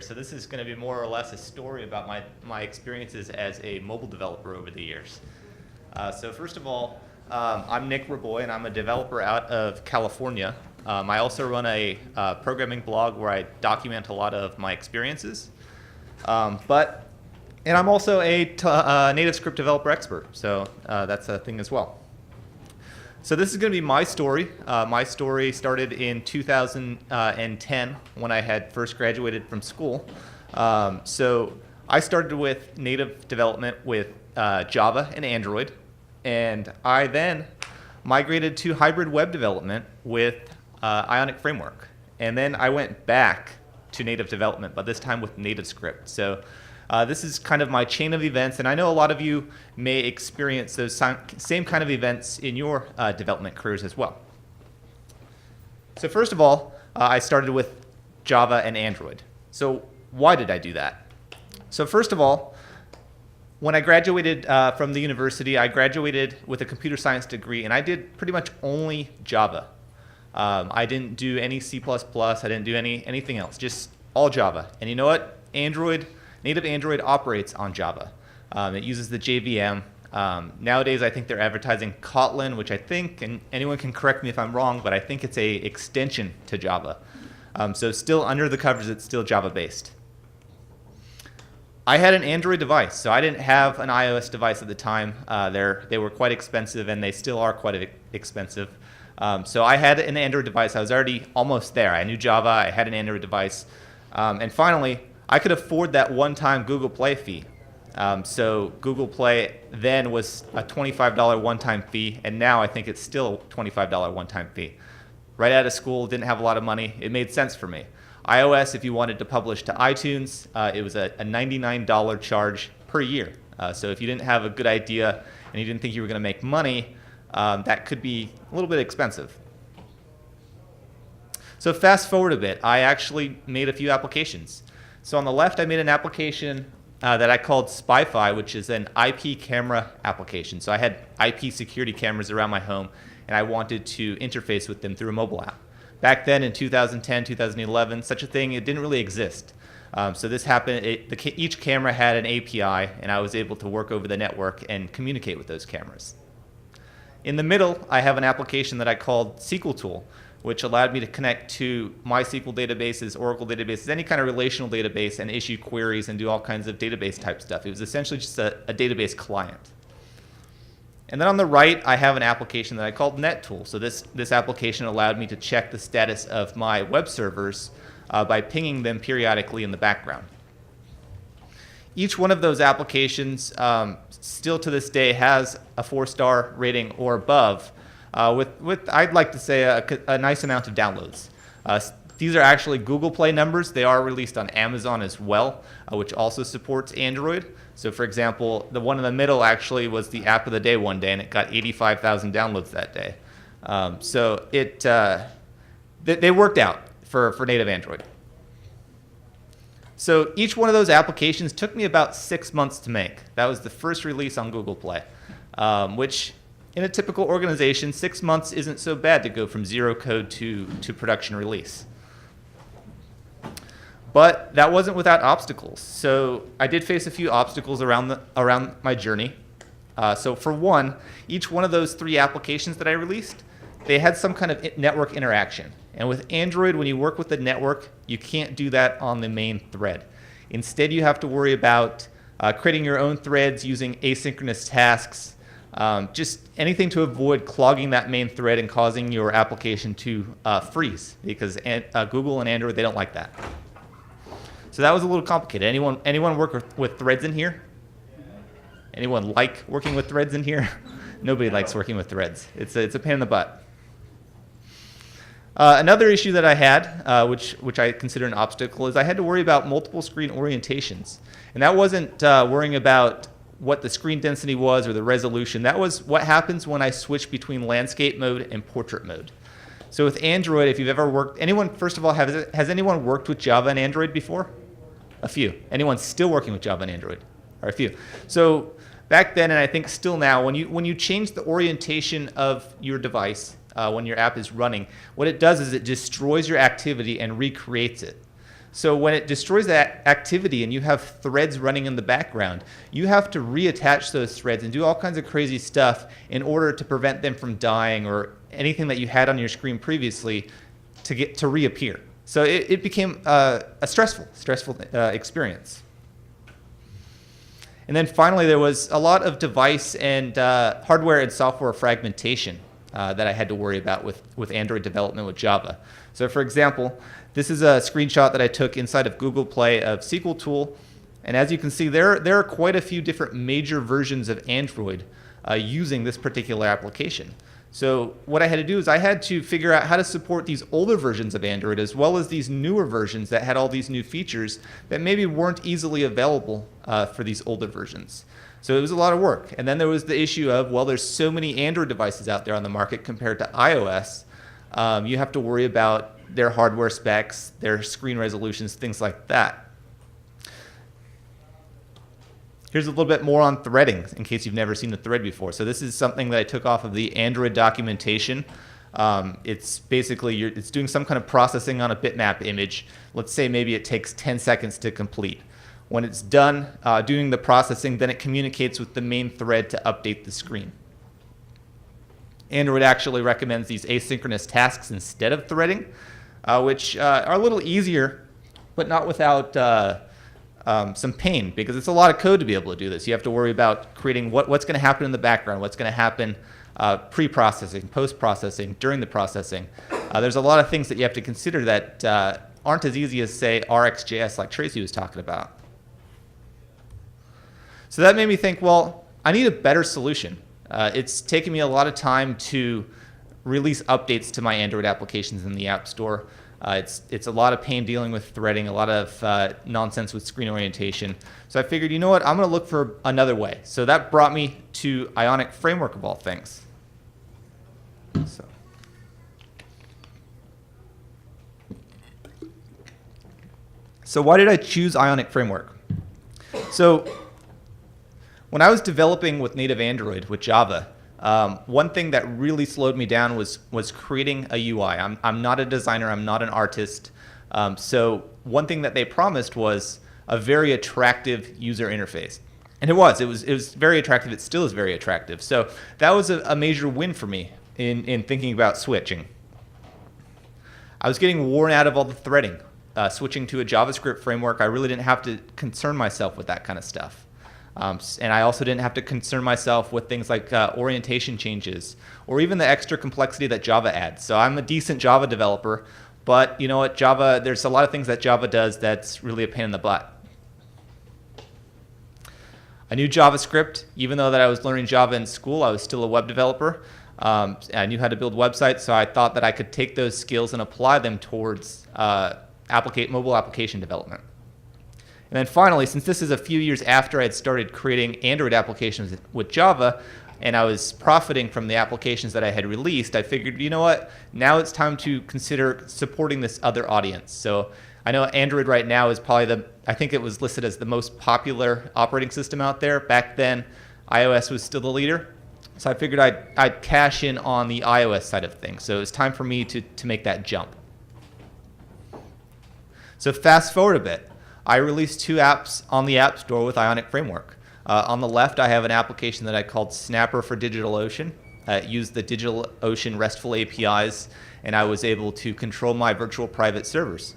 So this is going to be more or less a story about my experiences as a mobile developer over the years. So first of all, I'm Nick Raboy, and I'm a developer out of California. I also run a programming blog where I document a lot of my experiences. And I'm also a NativeScript developer expert, so that's a thing as well. So this is going to be my story. My story started in 2010 when I had first graduated from school. So I started with native development with Java and Android, and I then migrated to hybrid web development with Ionic Framework. And then I went back to native development, but this time with NativeScript. So this is kind of my chain of events, and I know a lot of you may experience those same kind of events in your development careers as well. So first of all, I started with Java and Android. So why did I do that? So first of all, when I graduated from the university, I graduated with a computer science degree, and I did pretty much only Java. I didn't do any C++, I didn't do anything else, just all Java. And you know what? Native Android operates on Java. It uses the JVM. Nowadays, I think they're advertising Kotlin, which I think, and anyone can correct me if I'm wrong, but I think it's a extension to Java. So still under the covers, it's still Java-based. I had an Android device, so I didn't have an iOS device at the time. They were quite expensive, and they still are quite expensive. So I had an Android device. I was already almost there. I knew Java. I had an Android device. And finally, I could afford that one-time Google Play fee. So Google Play then was a $25 one-time fee, and now I think it's still a $25 one-time fee. Right out of school, didn't have a lot of money. It made sense for me. iOS, if you wanted to publish to iTunes, it was a $99 charge per year. So if you didn't have a good idea and you didn't think you were going to make money, that could be a little bit expensive. So fast forward a bit, I actually made a few applications. So on the left, I made an application that I called SpyFi, which is an IP camera application. So I had IP security cameras around my home, and I wanted to interface with them through a mobile app. Back then in 2010, 2011, such a thing, it didn't really exist. So this happened, each camera had an API, and I was able to work over the network and communicate with those cameras. In the middle, I have an application that I called SQL Tool, which allowed me to connect to MySQL databases, Oracle databases, any kind of relational database, and issue queries and do all kinds of database type stuff. It was essentially just a database client. And then on the right, I have an application that I called NetTool. So this application allowed me to check the status of my web servers by pinging them periodically in the background. Each one of those applications still to this day has a 4-star rating or above, with I'd like to say a nice amount of downloads. These are actually Google Play numbers. They are released on Amazon as well, which also supports Android. So for example, the one in the middle actually was the app of the day one day, and it got 85,000 downloads that day. So they worked out for native Android. So each one of those applications took me about 6 months to make. That was the first release on Google Play, which in a typical organization, 6 months isn't so bad to go from zero code to production release. But that wasn't without obstacles. So I did face a few obstacles around my journey. So for one, each one of those 3 applications that I released, they had some kind of network interaction. And with Android, when you work with the network, you can't do that on the main thread. Instead, you have to worry about creating your own threads using asynchronous tasks, just anything to avoid clogging that main thread and causing your application to freeze, because Google and Android, they don't like that. So that was a little complicated. Anyone work with threads in here? Anyone like working with threads in here? Nobody likes working with threads. It's a pain in the butt. Another issue that I had, which I consider an obstacle, is I had to worry about multiple screen orientations. And that wasn't worrying about what the screen density was or the resolution. That was what happens when I switch between landscape mode and portrait mode. So with Android, if you've ever worked, first of all, has anyone worked with Java and Android before? A few. Anyone still working with Java and Android? Or a few. So back then, and I think still now, when you change the orientation of your device, when your app is running, what it does is it destroys your activity and recreates it. So when it destroys that activity and you have threads running in the background, you have to reattach those threads and do all kinds of crazy stuff in order to prevent them from dying or anything that you had on your screen previously to reappear. So it became a stressful experience. And then finally, there was a lot of device and hardware and software fragmentation that I had to worry about with Android development with Java. So for example, this is a screenshot that I took inside of Google Play of SQL Tool. And as you can see, there are quite a few different major versions of Android using this particular application. So what I had to do is I had to figure out how to support these older versions of Android as well as these newer versions that had all these new features that maybe weren't easily available for these older versions. So it was a lot of work. And then there was the issue of, well, there's so many Android devices out there on the market compared to iOS. You have to worry about their hardware specs, their screen resolutions, things like that. Here's a little bit more on threading in case you've never seen the thread before. So this is something that I took off of the Android documentation. It's basically, it's doing some kind of processing on a bitmap image. Let's say maybe it takes 10 seconds to complete. When it's done doing the processing, then it communicates with the main thread to update the screen. Android actually recommends these asynchronous tasks instead of threading, which are a little easier, but not without some pain, because it's a lot of code to be able to do this. You have to worry about creating what's going to happen in the background, what's going to happen pre-processing, post-processing, during the processing. There's a lot of things that you have to consider that aren't as easy as, say, RxJS like Tracy was talking about. So that made me think, well, I need a better solution. It's taken me a lot of time to release updates to my Android applications in the App Store. It's a lot of pain dealing with threading, a lot of nonsense with screen orientation. So I figured, you know what, I'm going to look for another way. So that brought me to Ionic Framework of all things. So why did I choose Ionic Framework? So when I was developing with native Android with Java, one thing that really slowed me down was creating a UI. I'm not a designer, I'm not an artist. So one thing that they promised was a very attractive user interface. And it was very attractive, it still is very attractive. So that was a major win for me in thinking about switching. I was getting worn out of all the threading. Switching to a JavaScript framework, I really didn't have to concern myself with that kind of stuff. And I also didn't have to concern myself with things like orientation changes or even the extra complexity that Java adds. So I'm a decent Java developer, but you know what, Java, there's a lot of things that Java does that's really a pain in the butt. I knew JavaScript. Even though that I was learning Java in school, I was still a web developer. I knew how to build websites, so I thought that I could take those skills and apply them towards mobile application development. And then finally, since this is a few years after I had started creating Android applications with Java, and I was profiting from the applications that I had released, I figured, you know what, now it's time to consider supporting this other audience. So I know Android right now is probably I think it was listed as the most popular operating system out there. Back then, iOS was still the leader. So I figured I'd cash in on the iOS side of things. So it was time for me to make that jump. So fast forward a bit. I released 2 apps on the App Store with Ionic Framework. On the left, I have an application that I called Snapper for DigitalOcean. It used the DigitalOcean RESTful APIs, and I was able to control my virtual private servers.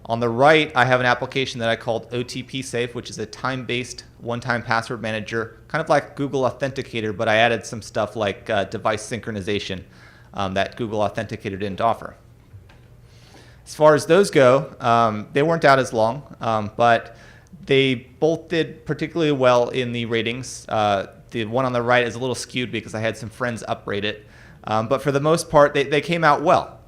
On the right, I have an application that I called OTP Safe, which is a time-based one-time password manager, kind of like Google Authenticator, but I added some stuff like device synchronization that Google Authenticator didn't offer. As far as those go, they weren't out as long, but they both did particularly well in the ratings. The one on the right is a little skewed because I had some friends uprate it. But for the most part, they came out well.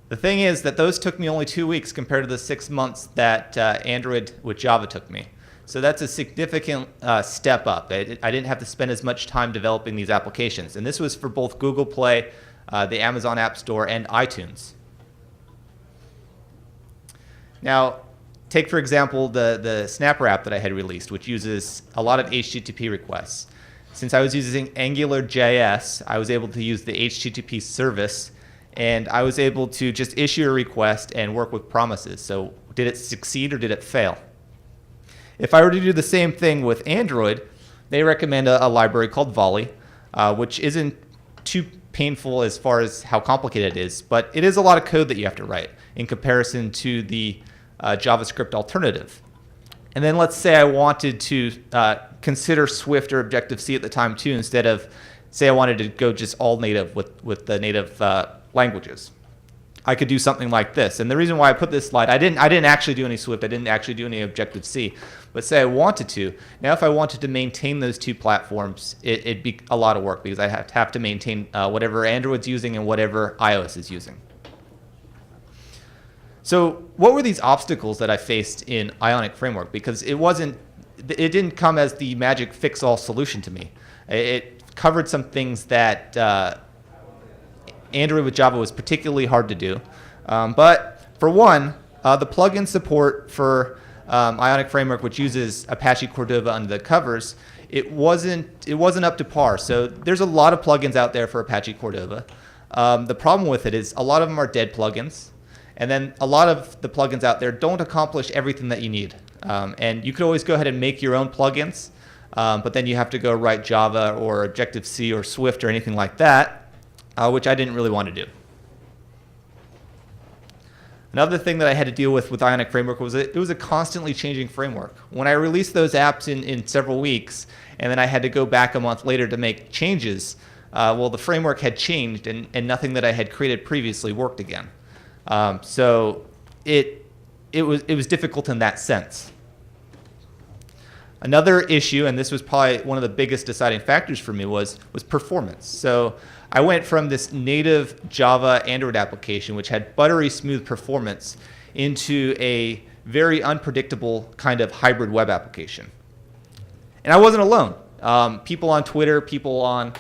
The thing is that those took me only 2 weeks compared to the 6 months that Android with Java took me. So that's a significant step up. I didn't have to spend as much time developing these applications. And this was for both Google Play, the Amazon App Store, and iTunes. Now, take for example the Snapper app that I had released, which uses a lot of HTTP requests. Since I was using AngularJS, I was able to use the HTTP service and I was able to just issue a request and work with promises. So did it succeed or did it fail? If I were to do the same thing with Android, they recommend a library called Volley, which isn't too painful as far as how complicated it is, but it is a lot of code that you have to write in comparison to the JavaScript alternative. And then let's say I wanted to consider Swift or Objective-C at the time too, instead of, say I wanted to go just all native with the native languages. I could do something like this. And the reason why I put this slide, I didn't actually do any Swift, I didn't actually do any Objective-C, but say I wanted to. Now if I wanted to maintain those two platforms, it'd be a lot of work because I have to maintain whatever Android's using and whatever iOS is using. So what were these obstacles that I faced in Ionic Framework? Because it didn't come as the magic fix-all solution to me. It covered some things that Android with Java was particularly hard to do. But for one, the plugin support for Ionic Framework, which uses Apache Cordova under the covers, it wasn't up to par. So there's a lot of plugins out there for Apache Cordova. The problem with it is a lot of them are dead plugins. And then a lot of the plugins out there don't accomplish everything that you need. And you could always go ahead and make your own plugins, but then you have to go write Java or Objective-C or Swift or anything like that, which I didn't really want to do. Another thing that I had to deal with Ionic Framework was it was a constantly changing framework. When I released those apps in several weeks, and then I had to go back a month later to make changes, well, the framework had changed, and nothing that I had created previously worked again. So it was difficult in that sense. Another issue, and this was probably one of the biggest deciding factors for me, was performance. So I went from this native Java Android application, which had buttery smooth performance, into a very unpredictable kind of hybrid web application. And I wasn't alone. People on Twitter, people on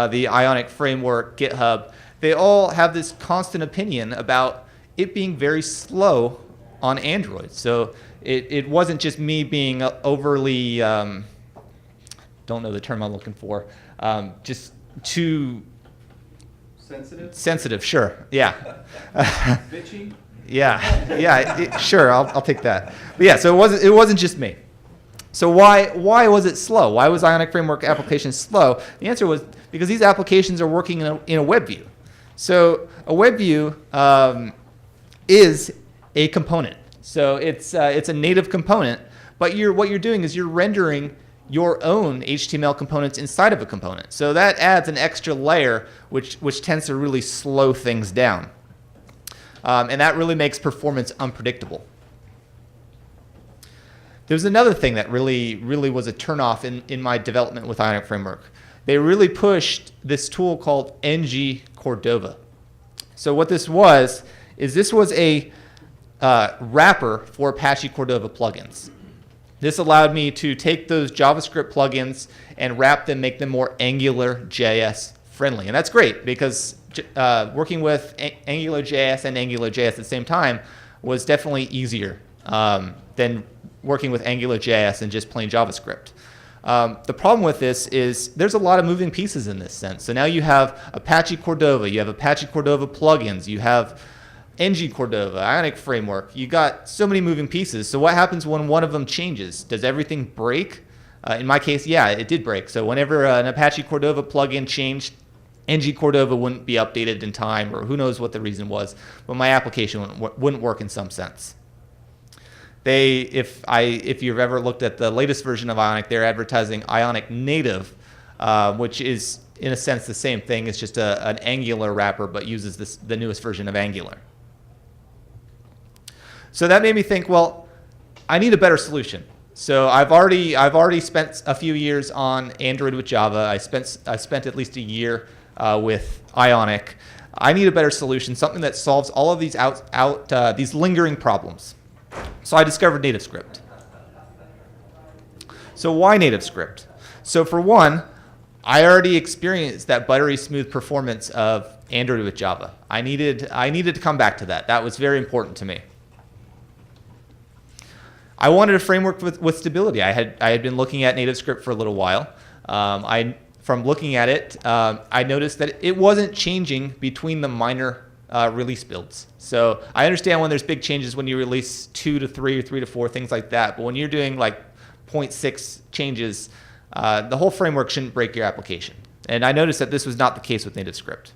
the Ionic Framework, GitHub, they all have this constant opinion about it being very slow on Android. So it wasn't just me being overly, don't know the term I'm looking for, just too sensitive, sure, yeah. Bitchy? Yeah, sure, I'll take that. But yeah, so it wasn't just me. So why was it slow? Why was Ionic Framework application slow? The answer was because these applications are working in a web view. So a web view is a component. So it's a native component, but what you're doing is you're rendering your own HTML components inside of a component. So that adds an extra layer, which tends to really slow things down. And that really makes performance unpredictable. There's another thing that really was a turnoff in my development with Ionic Framework. They really pushed this tool called ng Cordova. So what this was a wrapper for Apache Cordova plugins. This allowed me to take those JavaScript plugins and wrap them, make them more AngularJS friendly. And that's great because working with AngularJS and AngularJS at the same time was definitely easier than working with AngularJS and just plain JavaScript. The problem with this is there's a lot of moving pieces in this sense. So now you have Apache Cordova, you have Apache Cordova plugins, you have ng Cordova, Ionic Framework. You got so many moving pieces. So what happens when one of them changes? Does everything break? In my case, yeah, it did break. So whenever an Apache Cordova plugin changed, ng Cordova wouldn't be updated in time, or who knows what the reason was, but my application wouldn't work in some sense. If you've ever looked at the latest version of Ionic, they're advertising Ionic Native, which is in a sense the same thing. It's just an Angular wrapper, but uses the newest version of Angular. So that made me think, well, I need a better solution. So I've already spent a few years on Android with Java. I spent at least a year with Ionic. I need a better solution, something that solves all of these these lingering problems. So I discovered NativeScript. So why NativeScript? So for one, I already experienced that buttery smooth performance of Android with Java. I needed to come back to that. That was very important to me. I wanted a framework with stability. I had been looking at NativeScript for a little while. From looking at it, I noticed that it wasn't changing between the minor release builds. So I understand when there's big changes when you release 2 to 3 or 3 to 4, things like that. But when you're doing like 0.6 changes, the whole framework shouldn't break your application. And I noticed that this was not the case with NativeScript.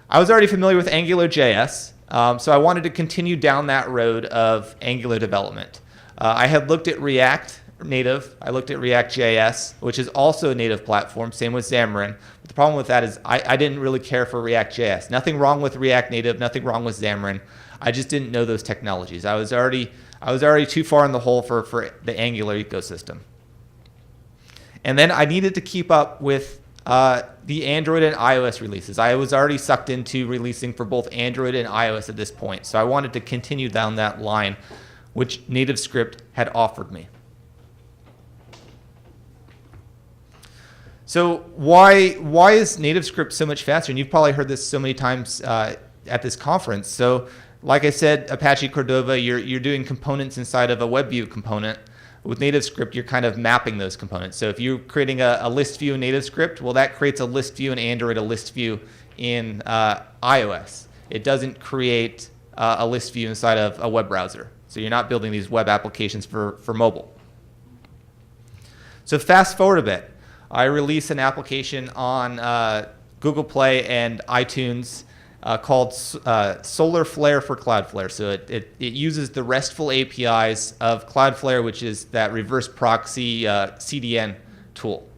I was already familiar with AngularJS, so I wanted to continue down that road of Angular development. I had looked at React Native. I looked at React.js, which is also a native platform, same with Xamarin. But the problem with that is I didn't really care for React.js. Nothing wrong with React Native, nothing wrong with Xamarin. I just didn't know those technologies. I was already too far in the hole for the Angular ecosystem. And then I needed to keep up with the Android and iOS releases. I was already sucked into releasing for both Android and iOS at this point. So I wanted to continue down that line, which NativeScript had offered me. So why is NativeScript so much faster? And you've probably heard this so many times at this conference. So like I said, Apache Cordova, you're doing components inside of a WebView component. With NativeScript, you're kind of mapping those components. So if you're creating a list view in NativeScript, well, that creates a list view in Android, a list view in iOS. It doesn't create a list view inside of a web browser. So you're not building these web applications for mobile. So fast forward a bit. I release an application on Google Play and iTunes called Solar Flare for Cloudflare. So it uses the RESTful APIs of Cloudflare, which is that reverse proxy CDN tool.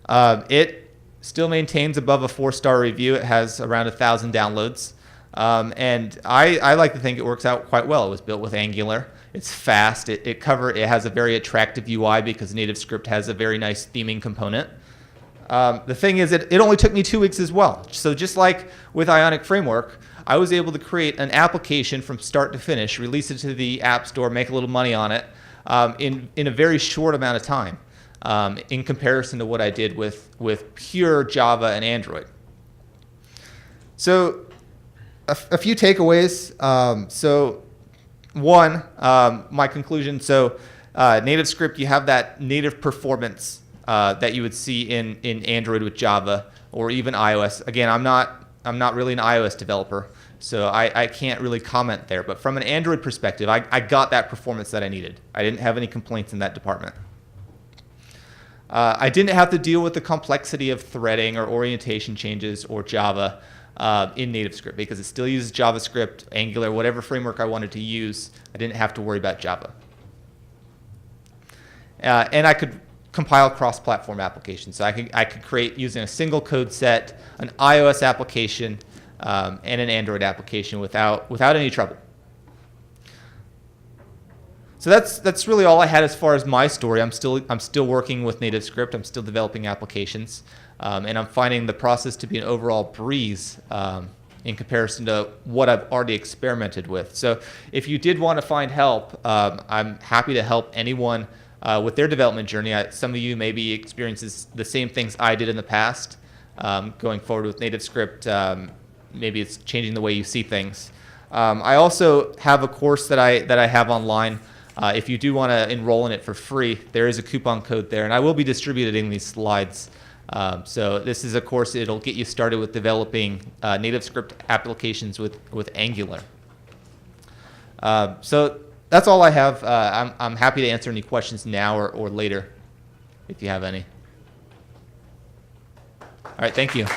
It still maintains above a 4-star review. It has around 1,000 downloads. And I like to think it works out quite well. It was built with Angular. It's fast. It has a very attractive UI because NativeScript has a very nice theming component. The thing is, it only took me 2 weeks as well. So just like with Ionic Framework, I was able to create an application from start to finish, release it to the App Store, make a little money on it in a very short amount of time in comparison to what I did with pure Java and Android. So a few takeaways. One, my conclusion. So NativeScript, you have that native performance that you would see in Android with Java or even iOS. Again, I'm not really an iOS developer, so I can't really comment there. But from an Android perspective, I got that performance that I needed. I didn't have any complaints in that department. I didn't have to deal with the complexity of threading or orientation changes or Java in NativeScript because it still uses JavaScript, Angular, whatever framework I wanted to use. I didn't have to worry about Java. And I could compile cross-platform applications. So I could create, using a single code set, an iOS application and an Android application without any trouble. So that's really all I had as far as my story. I'm still working with NativeScript. I'm still developing applications, and I'm finding the process to be an overall breeze in comparison to what I've already experimented with. So if you did want to find help, I'm happy to help anyone with their development journey. Some of you maybe experiences the same things I did in the past. Going forward with NativeScript, maybe it's changing the way you see things. I also have a course that I have online. If you do want to enroll in it for free, there is a coupon code there, and I will be distributing these slides. So this is a course, it'll get you started with developing NativeScript applications with Angular. So that's all I have. I'm happy to answer any questions now or later, if you have any. All right, thank you.